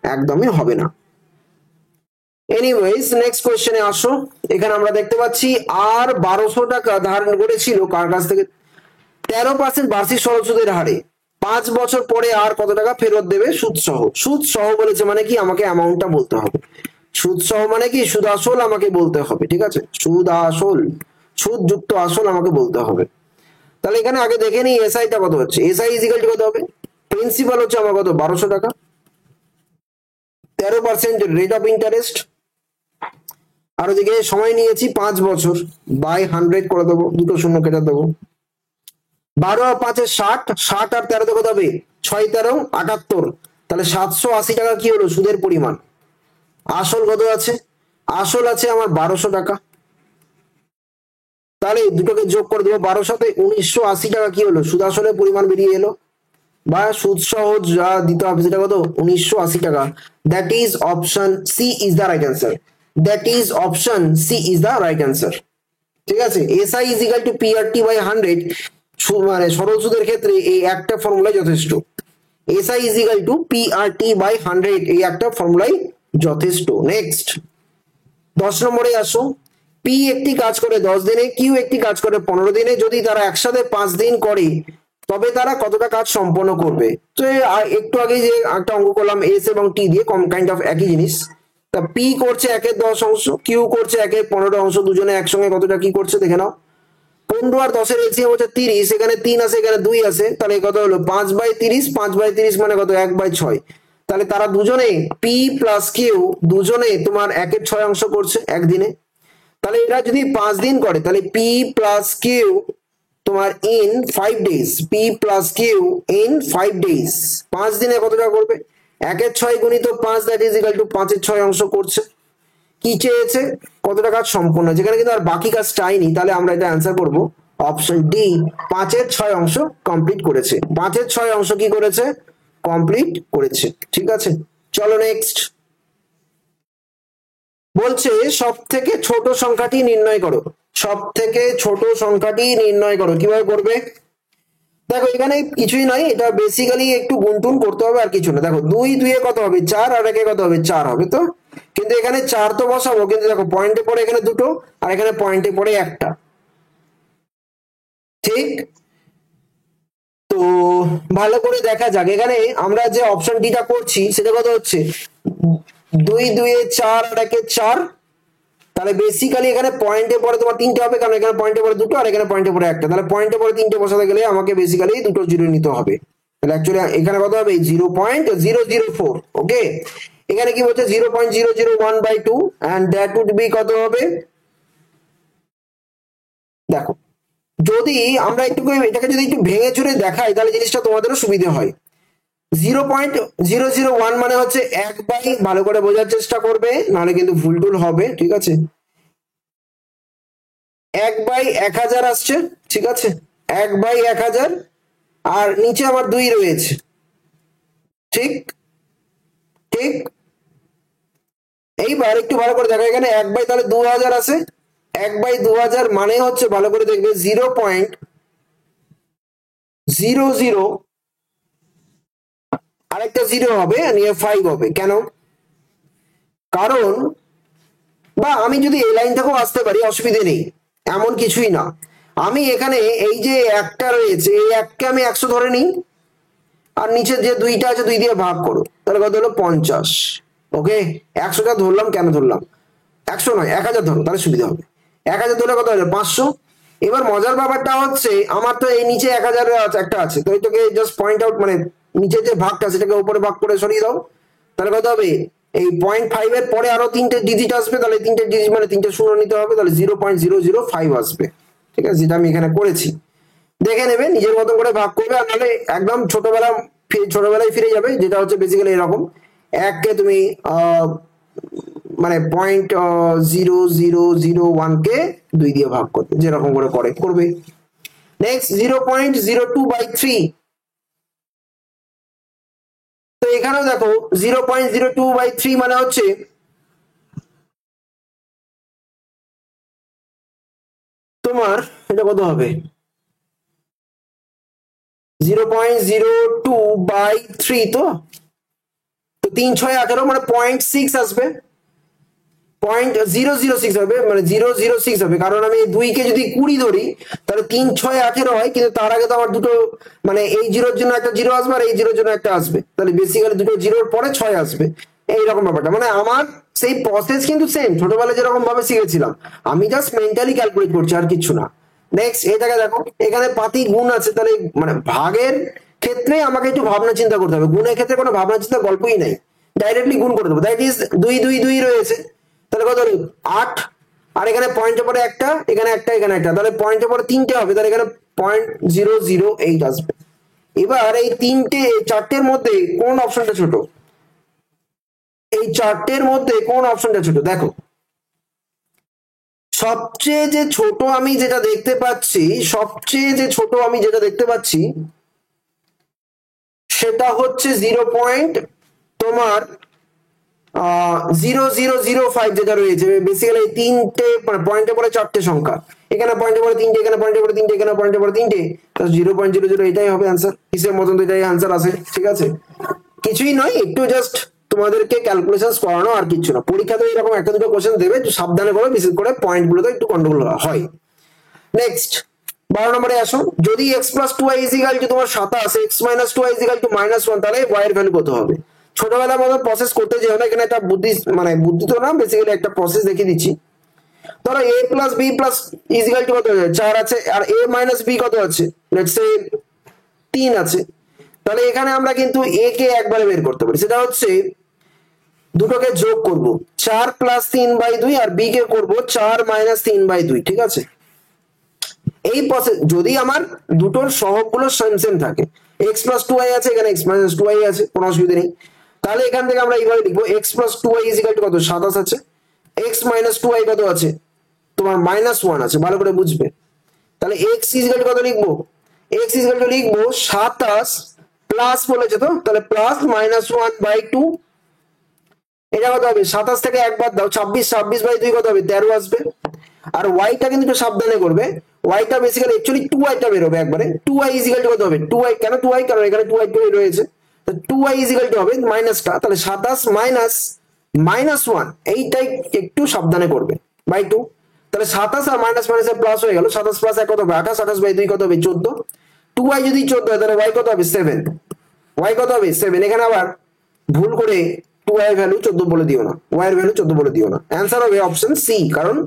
[SPEAKER 1] একদমই হবে না। এনিওয়েজ নেক্সট কোশ্চেনে আসো। এখানে আমরা দেখতে পাচ্ছি আর 1200 টাকা ধার করেছিল কার কাছ থেকে? 13% বার্ষিক সরল সুদের হারে 5 বছর পরে আর কত টাকা ফেরত দেবে সুদ সহ? সুদ সহ বলেছে মানে কি? আমাকে অ্যামাউন্টটা বলতে হবে। সুদ সহ মানে কি? সুদ আসল আমাকে বলতে হবে, ঠিক আছে? সুদ আসল, সুদ যুক্ত আসল আমাকে বলতে হবে। তাহলে এখানে আগে দেখে নিই এসআইটা কত হচ্ছে। এসআই ইজিক্যাল টু কত হবে? প্রিন্সিপাল হচ্ছে আমার কত? 1200 টাকা, 13% রেট অফ ইন্টারেস্ট, আর ওদিকে সময় নিয়েছি 5 বছর, বাই 100 করে দেবো, দুটো শূন্য কেটে দেবো। 12 আর 5 60, 60 আর 13 কত হবে? 6 13 78, তাহলে 780 টাকা কি হলো সুদের পরিমাণ। আসল কত আছে? আসল আছে আমার 1200 টাকা, তাহলে দুটোকে যোগ করে দেবো, 12 সাথে 1980 টাকা কি হলো সুদ আসলের পরিমাণ বেরিয়ে এলো, বা সুদ সহ যা দিতে হবে সেটা কত? 1980 টাকা। That is option C is the right answer. That is option C is the right answer. ঠিক আছে? SI is equal to PRT by 100, মানে সরল সুদের ক্ষেত্রে এই একটা ফর্মুলাই যথেষ্ট। SI is equal to PRT by 100, এই একটা ফর্মুলাই যথেষ্ট। নেক্সট 10 নম্বরে আসো। পি একটি কাজ করে 10 দিনে, কিউ একটি কাজ করে 15 দিনে, যদি তারা একসাথে 5 দিন করে তবে তারা কতটা কাজ সম্পন্ন করবে? তো একটু আগে যে একটা অঙ্ক করলাম এস এবং টি দিয়ে, কম কাইন্ড অফ একই জিনিস। তা পি করছে 1/10 অংশ, কিউ করছে 1/15 অংশ, দুজনে একসঙ্গে কতটা কি করছে দেখে নাও। 15 আর 10 এর এলসিএম হচ্ছে 30, এখানে 3 আছে এখানে 2 আছে, তাহলে কত হলো? 5/30, 5/30 মানে কত? 1/6। তাহলে তারা দুজনে পি প্লাস কিউ দুজনে তোমার 1/6 অংশ করছে একদিনে। তাহলে এরা যদি 5 দিন করে তাহলে পি প্লাস কিউ তোমার in 5 days, P plus Q in 5 days, 5 দিনে কতটা করবে? 1/6 গুণিত 5, দ্যাট ইজ ইকাল টু 5/6 অংশ করছে। কি চেয়েছে? কতটা কাজ সম্পূর্ণ, যেখানে কিন্তু আর বাকি কাজ চাইনি, তাহলে আমরা এটা অ্যান্সার করবো অপশন ডি, 5/6 অংশ কমপ্লিট করেছে। 5/6 অংশ কি করেছে? কমপ্লিট করেছে। ঠিক আছে, চলো নেক্সট। বলছে সব থেকে ছোট সংখ্যাটি নির্ণয় করো। সব থেকে ছোট সংখ্যাটি নির্ণয় করো। কিভাবে করবে? দেখো এখানে কিছুই নয়, এটা বেসিক্যালি একটু গুনটুন করতে হবে, আর কিছু না। দেখো 2 2 কত হবে? 4, আর একে কত হবে? 4 হবে তো। কিন্তু এখানে 4 তো বসাবো, কিন্তু দেখো পয়েন্টে পড়ে এখানে দুটো, আর এখানে পয়েন্টে পড়ে একটা। ঠিক, তো ভালো করে দেখা যাক। এখানে আমরা যে অপশন ডিটা করছি সেটা কত হচ্ছে? 2 2 4 আর একে 4, তাহলে বেসিক্যালি এখানে পয়েন্টে পরে তোমার 3টে হবে, কারণ এখানে পয়েন্টে পরে দুটো আর এখানে পয়েন্টে পরে একটা, তাহলে পয়েন্টে পরে 3টে বসাতে গেলে আমাকে বেসিক্যালি দুটো জিরো নিতে হবে। তাহলে অ্যাকচুয়ালি এখানে কত হবে? 0.004। ওকে, এখানে কি বলছে? 0.001/2, এন্ড দ্যাট উড বি কত হবে? দেখো যদি আমরা একটু এটাকে যদি একটু ভেঙে চুরে দেখাই তাহলে জিনিসটা তোমাদেরও সুবিধা হয়। 0.001 মানে হচ্ছে 1/, ভালো করে বোঝার চেষ্টা করবে নাহলে কিন্তু ভুল টুল হবে। ঠিক আছে, 1/1000 আসছে। ঠিক আছে, 1/1000, আর নিচে আমার 2 রয়েছে। ঠিক ঠিক, এইবার একটু ভালো করে দেখো, এখানে 1/, তাহলে 2000 আছে। 1/2000 মানে হচ্ছে, ভালো করে দেখবে, 0.00, আরেকটা 0 হবে, নিয়ে 5 হবে। কেন? কারণ, বা আমি যদি এই লাইন থেকেও আসতে পারি, অসুবিধে নেই, এমন কিছুই না। আমি এখানে এই যে একটা রয়েছে, এই এককে আমি 100 ধরে নিই, আর নিচে যে 2টা আছে 2 দিয়ে ভাগ করো, তাহলে কত হলো? 50। ওকে, 100টা ধরলাম, কেন ধরলাম? 100 নয়, 1000 ধরো, তাহলে সুবিধা হবে। 1000 ধরলে কত হলো? 500। এবার মজার ব্যাপারটা হচ্ছে, আমার তো এই নিচে 1000 একটা আছে, তো এটাকে জাস্ট পয়েন্ট আউট, মানে নিচে যে ভাগটা সেটাকে উপরে ভাগ করে সরিয়ে দাও, তাহলে কত হবে? এই 0.5 এর পরে আরো 3টে ডিজিট আসবে, তাহলে 3টে ডিজিট মানে 3টে শূন্য নিতে হবে, তাহলে 0.005 আসবে। ঠিক আছে, যেটা আমি এখানে করেছি, দেখে নেবে, নিজের মতন করে ভাগ করবে, আর নাহলে একদম ছোটবেলা ছোটবেলায় ফিরে যাবে, যেটা হচ্ছে বেসিক্যালি এরকম, এককে তুমি মানে 0.0001 কে 2 দিয়ে ভাগ করবে, যেরকম করে করবে। নেক্সট 0.02/3, তো এখানেও দেখো 0.02/3 মানে হচ্ছে তোমার এটা কত হবে, 0.02/3, তো 3 6 18 মানে 0.6 আসবে, 0.006 হবে, মানে 006 হবে, কারণ আমি 2 কে যদি 20 ধরি তাহলে 3 6 18 হয়, কিন্তু তার আগে তো আমার দুটো মানে এই জিরোর জন্য একটা জিরো আসবে আর এই জিরোর জন্য একটা আসবে, তাহলে বেসিক্যালি দুটো জিরোর পরে 6 আসবে, এইরকম ব্যাপারটা। মানে আমার সেই প্রসেস কিন্তু সেম, ছোটবেলায় যেরকম ভাবে শিখেছিলাম, আমি জাস্ট মেন্টালি ক্যালকুলেট করছি, আর কিছু না। নেক্সট এটাকে দেখো, এখানে পাতি গুণ আছে, তাহলে মানে ভাগের ক্ষেত্রে আমাকে একটু ভাবনা চিন্তা করতে হবে, গুণের ক্ষেত্রে কোনো ভাবনা চিন্তা গল্পই নাই, ডাইরেক্টলি গুণ করে দেবো। দ্যাট ইজ 2 2 2 রয়েছে, তাহলে কত হলো 8, আর এখানে পয়েন্টের পরে একটা, এখানে একটা, এখানে একটা, তাহলে পয়েন্টের পরে 3টে হবে, তাহলে এখানে 0.008 আসবে। এবার এই 4টের মধ্যে কোন অপশনটা ছোট, এই 4টের মধ্যে কোন অপশনটা ছোট, দেখো সবচেয়ে যে ছোট আমি যেটা দেখতে পাচ্ছি, সবচেয়ে যে ছোট আমি যেটা দেখতে পাচ্ছি সেটা হচ্ছে তোমার 0.005 যেটা রয়েছে, বেসিক্যালি এই 3টে পয়েন্টের পরে 4টে সংখ্যা, এখানে পয়েন্টের পরে 3টে, এখানে পয়েন্টের পরে 3টে, এখানে পয়েন্টের পরে 3টে, 0.00, এটাই হবে আনসার, হিসেব মতন তো এটাই আনসার আসে, ঠিক আছে। কিছুই নয়, একটু জাস্ট তোমাদেরকে ক্যালকুলেশন করানো, আর কিছু না। পরীক্ষাতে এরকম একটা দুটো কোশ্চেন দেবে, একটু সাবধানে করো, বিশেষ করে পয়েন্ট গুলোতে একটু কন্ট্রোল হয়। নেক্সট 12 নম্বরে আসো, যদি x+2y = তোমার 27, x-2y = -1, তাহলে y এর ভ্যালু কত হবে। ছোটবেলার মতো প্রসেস করতে যেও না, এখানে একটা বুদ্ধি, মানে বুদ্ধি তো না, বেসিক্যালি একটা প্রসেস দেখিয়ে দিচ্ছি। ধরো a + b = কত আছে, 4 আছে, আর a - b কত আছে, লেটস সে 3 আছে। তাহলে এখানে আমরা কিন্তু a কে একবারে বের করতে পারি, সেটা হচ্ছে দুটোকে যোগ করব, 4 + 3/2, আর b কে করব 4 - 3/2, ঠিক আছে। এই প্রসেস যদি আমার দুটোর সহগগুলো সেম সেম থাকে, x+2y আছে, এখানে x-2y আছে, কোনো অসুবিধা নেই, তাহলে এখান থেকে আমরা এইভাবে লিখবো x+2y = কত, 27 আছে, x-2y কত আছে, তোমার -1 আছে, ভালো করে বুঝবে। তাহলে x = কত লিখবো, x লিখবো 27 প্লাস বলেছে তো, তাহলে প্লাস -1/2, এটা কত হবে, 27 থেকে একবার দাও, 26, 26/2 কত হবে, 13 আসবে। আর ওয়াইটা কিন্তু একটু সাবধানে করবে, ওয়াইটা বেসিক্যালি অ্যাকচুয়ালি 2y বেরোবে একবারে, 2y কত হবে, 2y কেন 2y, কারণ এখানে 2y রয়েছে, তো 2y হবে মাইনাসটা, তাহলে 27 মাইনাস -1, এইটাই একটু সাবধানে করবে, বাই 2, তাহলে 27 আর মাইনাস মাইনাসে প্লাস হয়ে গেল, 27 প্লাস 1 কত হবে 28, 28/2 কত হবে 14, 2y যদি 14 হয় তাহলে y কত হবে 7, y কত হবে 7, এখানে আবার ভুল করে 2y এর ভ্যালু 14 বলে দিও না, y এর ভ্যালু 14 বলে দিও না, অ্যান্সার হবে অপশন সি, কারণ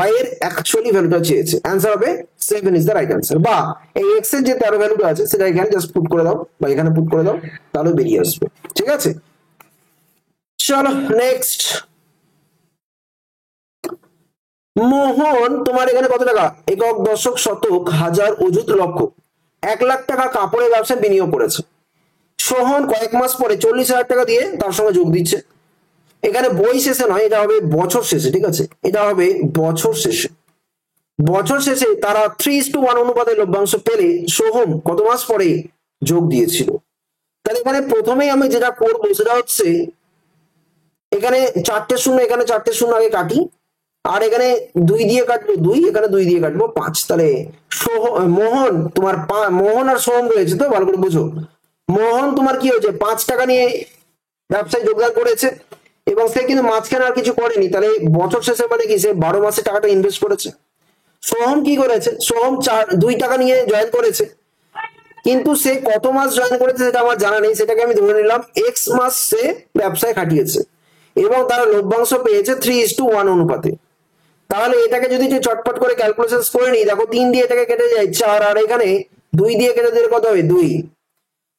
[SPEAKER 1] y এর অ্যাকচুয়ালি ভ্যালুটা চেয়েছে, অ্যান্সার হবে 7 ইজ দ্য রাইট অ্যান্সার। বা এই x এর যে 13 ভ্যালুটা আছে সেটা এখানে জাস্ট পুট করে দাও, বা এখানে পুট করে দাও, তাহলে বেরিয়ে আসবে, ঠিক আছে। চলো নেক্সট, মোহন তোমার এখানে কত টাকা, একক, দশক, শতক, হাজার, অযুত, লক্ষ, 1 লাখ টাকা কাপড়ের ব্যবসায় বিনিয়োগ করেছে। সোহন কয়েক মাস পরে 40,000 টাকা দিয়ে তার সঙ্গে যোগ দিচ্ছে। এখানে বই শেষে নয়, এটা হবে বছর শেষে, ঠিক আছে, এটা হবে বছর শেষে। বছর শেষে তারা 3:1 অনুপাতে লভ্যাংশ পেলে সোহম কত মাস পরে যোগ দিয়েছিল। তাহলে এখানে প্রথমেই আমি যেটা করবো সেটা হচ্ছে, এখানে 4টে শূন্য, এখানে 4টে শূন্য আগে কাটি, আর এখানে 2 দিয়ে কাটবো 2, এখানে 2 দিয়ে কাটবো 5, তাহলে মোহন তোমার মোহন আর সোহম রয়েছে তো, ভালো করে বুঝো, মোহন তোমার কি হয়েছে 5 টাকা নিয়ে ব্যবসায় যোগদান করেছে, এবং সে কিন্তু মাঝখানে আর কিছু করেনি, তাহলে বছর শেষে মানে কি, সে 12 মাসে টাকাটা ইনভেস্ট করেছে। সোহম কি করেছে, সোহম 2 টাকা নিয়ে জয়েন করেছে, কিন্তু সে কত মাস জয়েন করেছে সেটা আমার জানা নেই, সেটাকে আমি ধরে নিলাম x মাস সে ব্যবসায় খাটিয়েছে, এবং তারা লভ্যাংশ পেয়েছে 3:1 অনুপাতে। তাহলে এটাকে যদি চটপট করে ক্যালকুলেশন করে নিই, দেখো 3 দিয়ে এটাকে কেটে যায় 4, আর এখানে 2 দিয়ে কেটে দিলে কত হবে 2,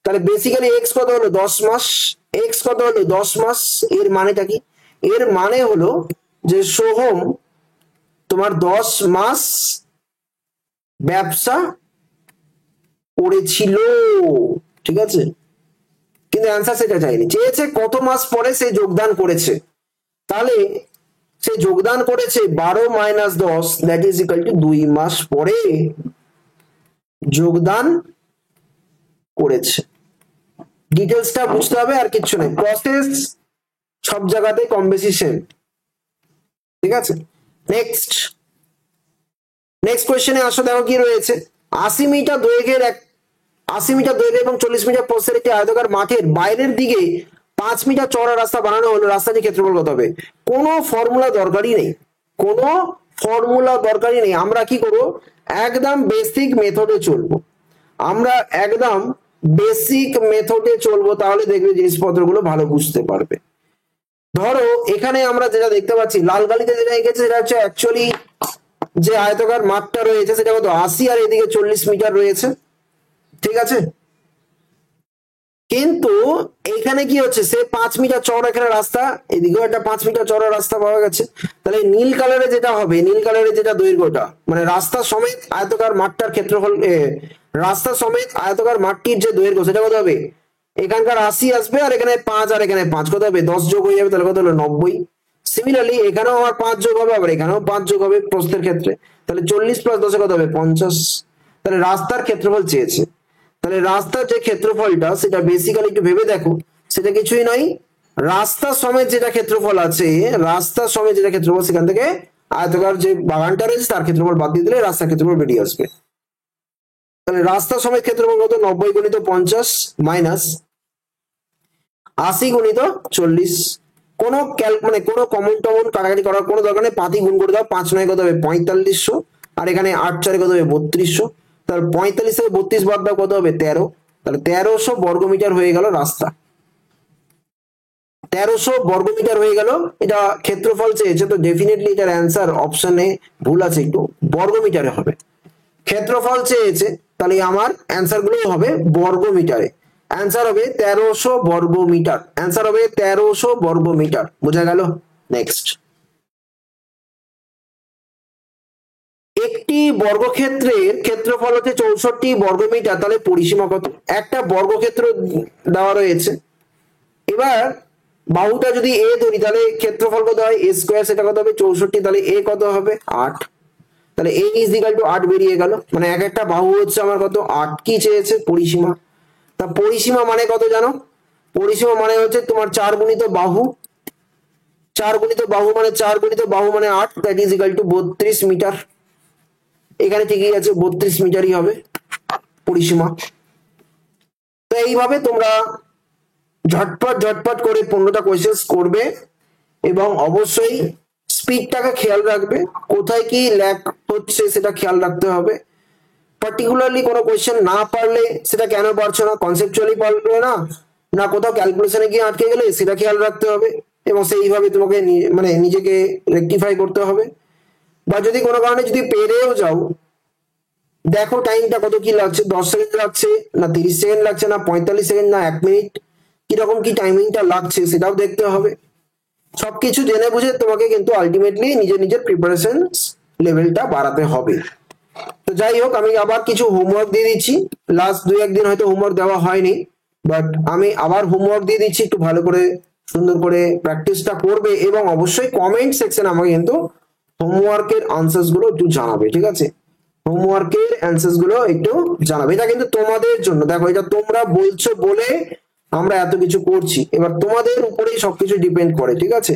[SPEAKER 1] তাহলে বেসিক্যালি x কত হলো 10 মাস, x কত হলো 10 মাস, এর মানেটা কি, এর মানে হলো যে সোহম তোমার 10 মাস ব্যবসা করেছিল, ঠিক আছে, কিন্তু অ্যান্সার সেটা চাইনি, চেয়েছে কত মাস পরে সে যোগদান করেছে। তাহলে সে যোগদান করেছে 12 - 10, দ্যাট ইজ ইকুয়াল টু 2 মাস পরে যোগদান করেছে। ডিটেলসটা বুঝতে হবে, আর কিচ্ছু নেই, প্রসেস সব জায়গাতে কম বেশি সেম। ঠিক আছে, নেক্সট কোয়েশ্চেনে আসো, দেখো কি রয়েছে। 80 মিটার দৈর্ঘ্যের 80 মিটার দৈর্ঘ্য এবং 40 মিটার প্রস্থের একটি আয়তাকার মাঠের বাইরের দিকে 5 মিটার চওড়া রাস্তা বানানো হলো, রাস্তাটির ক্ষেত্রফল কত হবে? কোনো ফর্মুলা দরকারই নেই, কোনো ফর্মুলা দরকারই নেই। আমরা কি করবো, একদম বেসিক মেথডে চলবো, আমরা একদম বেসিক মেথডে চলবো, তাহলে দেখবে জিনিসপত্রগুলো ভালো বুঝতে পারবে। ধরো এখানে আমরা যেটা দেখতে পাচ্ছি লাল কালিতে যেটা এঁকেছে সেটা হচ্ছে অ্যাকচুয়ালি যে আয়তাকার মাঠটা রয়েছে সেটা কত 80 আর এদিকে 40 মিটার রয়েছে। ঠিক আছে, কিন্তু এখানে কি হচ্ছে, সে 5 মিটার চওড়া এখানে রাস্তা, এদিকেও একটা 5 মিটার চওড়া রাস্তা পাওয়া গেছে। তাহলে নীল কালারে যেটা হবে, নীল কালারে যেটা দৈর্ঘ্যটা মানে রাস্তা সমেত আয়তাকার মাঠটার ক্ষেত্রফল, রাস্তা সমেত আয়তাকার মাঠটির যে দৈর্ঘ্য সেটা কত হবে? এখানকার 80 আসবে আর এখানে 5 আর এখানে 5 কত হবে? 10 যোগ হয়ে যাবে, তাহলে কত হলো? 90। সিমিলারলি এখানেও আমার 5 যোগ হবে, আবার এখানেও 5 যোগ হবে প্রস্থের ক্ষেত্রে, তাহলে 40 + 10 কত হবে? 50। তাহলে রাস্তার ক্ষেত্রফল চেয়েছে, তাহলে রাস্তার যে ক্ষেত্রফলটা সেটা বেসিক্যালি একটু ভেবে দেখো, সেটা কিছুই নয়, রাস্তা সমেত যেটা ক্ষেত্রফল আছে, রাস্তা সমেত যেটা ক্ষেত্রফল, সেখান থেকে আয়তাকার যে বাগানটা রয়েছে তার ক্ষেত্রফল বাদ দিয়ে দিলে রাস্তার ক্ষেত্রফল বেরিয়ে আসবে। তাহলে রাস্তা সমেত ক্ষেত্রফল কত? 90 × 50 মাইনাস 80 × 40। কোনো মানে কোনো কমন টমন কাটাকাটি করার কোনো দরকার নেই, পাতি গুণ করে দাও, 5 9 কত হবে? 4500, আর এখানে 8 4 কত হবে? 3200। তাহলে 45 থেকে 32 বাদ দাও, কত হবে? 13। তাহলে 1300 বর্গমিটার হয়ে গেল রাস্তা, 1300 বর্গমিটার হয়ে গেল। এটা ক্ষেত্রফল চেয়েছে, তো ডেফিনেটলি এটার অ্যান্সার অপশনে ভুল আছে, একটু বর্গমিটারে হবে। ক্ষেত্রফল চেয়েছে, তাহলে আমার অ্যান্সার গুলো হবে বর্গমিটারে। অ্যান্সার হবে 1300 বর্গমিটার, অ্যান্সার হবে 1300 বর্গমিটার। বোঝা গেল? নেক্সট, একটি বর্গক্ষেত্রের ক্ষেত্রফল হচ্ছে 64 বর্গমিটার, তাহলে পরিসীমা কত? একটা বর্গক্ষেত্র দেওয়া রয়েছে, এবার বাহুটা যদি এ ধরি তাহলে ক্ষেত্রফল কত হয়? এ স্কোয়ার, সেটা কত হবে? 64, তাহলে এ কত হবে? 8। তাহলে এ ইজ ইকুয়াল টু 8 বেরিয়ে গেল, মানে এক একটা বাহু হচ্ছে আমার কত? 8। কি চেয়েছে? পরিসীমা। তা পরিসীমা মানে কত জানো? পরিসীমা মানে হচ্ছে তোমার 4 গুণিত বাহু, 4 গুণিত বাহু মানে 4 গুণিত বাহু মানে 8, that is equal to 32 metre. এখানে ঠিকই আছে, 32 মিটারই হবে পরিসীমা। তো এইভাবে তোমরা ঝটপট করে 15টা কোয়েশ্চেন করবে, এবং অবশ্যই স্পিডটাকে খেয়াল রাখবে, কোথায় কি ল্যাক হচ্ছে সেটা খেয়াল রাখতে হবে। পার্টিকুলারলি কোনো কোয়েশ্চেন না পারলে সেটা কেন পারছো না, কনসেপচুয়ালি পারলে না, না কোথাও ক্যালকুলেশনে গিয়ে আটকে গেলে সেটা খেয়াল রাখতে হবে, এবং সেইভাবে তোমাকে মানে নিজেকে রেকটিফাই করতে হবে। বা যদি কোনো কারণে যদি পেরেও যাও, দেখো টাইমটা কত কি লাগছে, 10 সেকেন্ড লাগছে না 30 সেকেন্ড লাগছে না 45 সেকেন্ড না 1 মিনিট, কিরকম কি টাইমিংটা লাগছে সেটাও দেখতে হবে। সবকিছু জেনে বুঝে তোমাকে কিন্তু আলটিমেটলি নিজের প্রিপারেশন লেভেলটা বাড়াতে হবে। তো যাই হোক, আমি আবার কিছু হোমওয়ার্ক দিয়ে দিচ্ছি, লাস্ট 2-1 দিন হয়তো হোমওয়ার্ক দেওয়া হয়নি, বাট আমি আবার হোমওয়ার্ক দিয়ে দিচ্ছি, একটু ভালো করে সুন্দর করে প্র্যাকটিসটা করবে, এবং অবশ্যই কমেন্ট সেকশনে আমাকে কিন্তু হোমওয়ার্কের আনসার্স গুলো একটু জানাবে। ঠিক আছে, হোমওয়ার্কের অ্যান্সার্স গুলো একটু জানাবে, এটা কিন্তু তোমাদের জন্য। দেখো, এটা তোমরা বলছো বলে আমরা এত কিছু করছি, এবার তোমাদের উপরেই সবকিছু ডিপেন্ড করে। ঠিক আছে,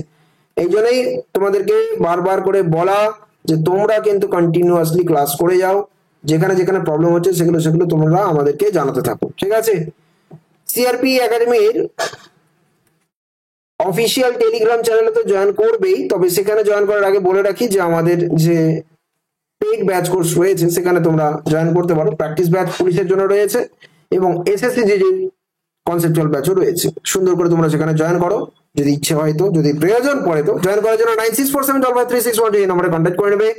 [SPEAKER 1] এই জন্যই তোমাদেরকে বারবার করে বলা যে তোমরা কিন্তু কন্টিনিউয়াসলি ক্লাস করে যাও, যেখানে যেখানে প্রবলেম হচ্ছে সেগুলো তোমরা আমাদেরকে জানাতে থাকো। ঠিক আছে, সিআরপি একাডেমির অফিসিয়াল টেলিগ্রাম চ্যানেলে তো জয়েন করবেই, তবে সেখানে জয়েন করার আগে বলে রাখি যে আমাদের যে পেইড ব্যাচ কোর্স রয়েছে সেখানে তোমরা জয়েন করতে পারো। প্র্যাকটিস ব্যাচ পুলিশের জন্য রয়েছে, এবং এসএসসি যে কনসেপচুয়াল ব্যাচও রয়েছে। সুন্দর করে তোমরা সেখানে জয়েন করো, যদি ইচ্ছে হয় তো, যদি প্রয়োজন পড়ে তো। জয়েন করার জন্য 9647553612 এই নম্বরে কন্ট্যাক্ট করে নেবে,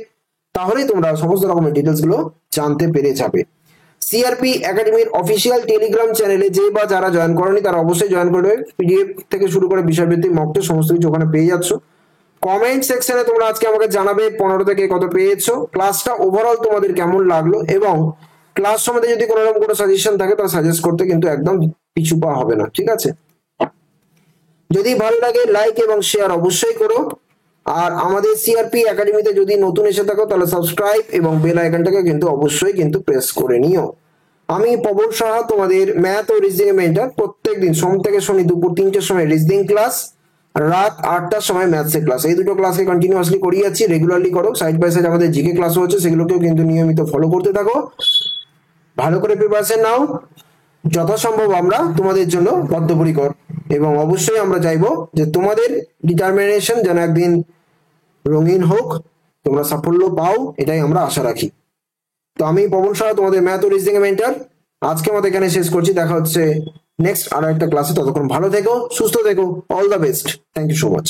[SPEAKER 1] তাহলেই তোমরা সমস্ত রকমের ডিটেলস গুলো জানতে পেরে যাবে। সিআরপি একাডেমির অফিসিয়াল টেলিগ্রাম চ্যানেলে যে বা যারা জয়েন করেনি তারা অবশ্যই জয়েন করবে। পিডিএফ থেকে শুরু করে বিষয়ভিত্তিক মক টেস্ট সমস্ত কিছু ওখানে পেয়ে যাচ্ছ। কমেন্ট সেকশনে তোমরা আজকে আমাকে জানাবে 15 থেকে কত পেয়েছো, ক্লাসটা ওভারঅল তোমাদের কেমন লাগলো, এবং ক্লাস সম্বন্ধে যদি কোনো রকম কোনো সাজেশন থাকে তাহলে সাজেস্ট করতে কিন্তু একদম পিছু পা হবে না, ঠিক আছে? যদি ভালো লাগে লাইক এবং শেয়ার অবশ্যই করো। আর আমাদের সিআরপি একাডেমিতে যদি নতুন এসে থাকো তাহলে সাবস্ক্রাইব এবং বেল আইকনটাকে কিন্তু অবশ্যই কিন্তু প্রেস করে নিও। আমি পবন সাহা, তোমাদের ম্যাথ ও রিজনিং এর মেন্টর। প্রত্যেকদিন সোম থেকে শনি দুপুর 3টের সময় রিজনিং ক্লাস, রাত 8টার সময় ম্যাথসের ক্লাস, এই দুটো ক্লাসে কন্টিনিউয়াসলি করিয়ে যাচ্ছি। রেগুলারলি করো। সাইড বাই সাইড আমাদের জিকে ক্লাসও হচ্ছে, সেগুলোকেও কিন্তু নিয়মিত ফলো করতে থাকো। ভালো করে প্রিপারেশন নাও। যথাসম্ভব আমরা তোমাদের জন্য বদ্ধপরিকর, এবং অবশ্যই আমরা চাইবো যে তোমাদের ডিটারমিনেশন যেন একদিন রঙিন হোক, তোমরা সাফল্য পাও, এটাই আমরা আশা রাখি। তো আমি পবন সাহা, তোমাদের ম্যাথ ও রিজনিং এর মেন্টর। আজকে মতো এখানে শেষ করছি। দেখা হচ্ছে নেক্সট আরো একটা ক্লাসে। ততক্ষণ ভালো থেকো, সুস্থ থেকো। All the best. Thank you so much.